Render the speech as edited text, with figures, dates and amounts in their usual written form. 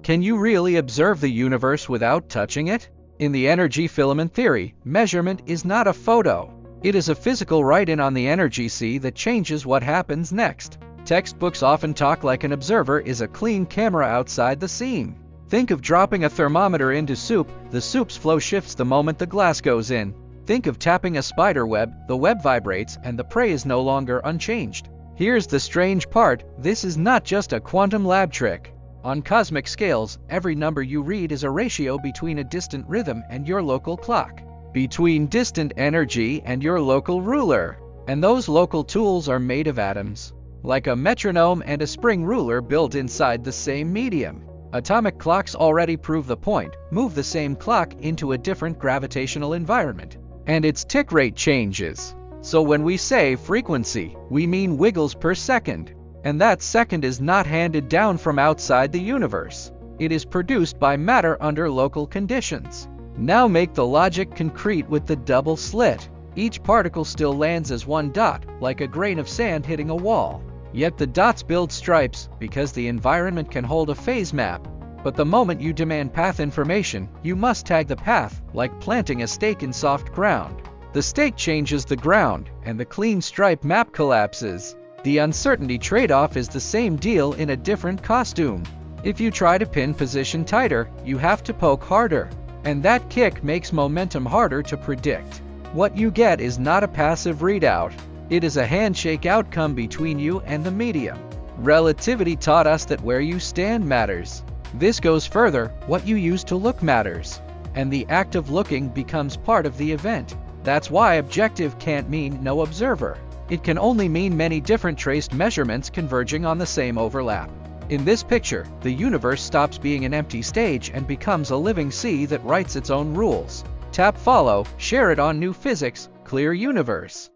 Can you really observe the universe without touching it? In the energy filament theory, measurement is not a photo. It is a physical write-in on the energy sea that changes what happens next. Textbooks often talk like an observer is a clean camera outside the scene. Think of dropping a thermometer into soup. The soup's flow shifts the moment the glass goes in. Think of tapping a spider web. The web vibrates and the prey is no longer unchanged. Here's the strange part. This is not just a quantum lab trick. On cosmic scales, every number you read is a ratio between a distant rhythm and your local clock, between distant energy and your local ruler. And those local tools are made of atoms, like a metronome and a spring ruler built inside the same medium. Atomic clocks already prove the point. Move the same clock into a different gravitational environment, and its tick rate changes. So when we say frequency, we mean wiggles per second. And that second is not handed down from outside the universe. It is produced by matter under local conditions. Now make the logic concrete with the double slit. Each particle still lands as one dot, like a grain of sand hitting a wall. Yet the dots build stripes because the environment can hold a phase map. But the moment you demand path information, you must tag the path, like planting a stake in soft ground. The stake changes the ground, and the clean stripe map collapses. The uncertainty trade-off is the same deal in a different costume. If you try to pin position tighter, you have to poke harder. And that kick makes momentum harder to predict. What you get is not a passive readout. It is a handshake outcome between you and the medium. Relativity taught us that where you stand matters. This goes further. What you use to look matters. And the act of looking becomes part of the event. That's why objective can't mean no observer. It can only mean many different traced measurements converging on the same overlap. In this picture, the universe stops being an empty stage and becomes a living sea that writes its own rules. Tap follow, share it on New Physics, Clear Universe.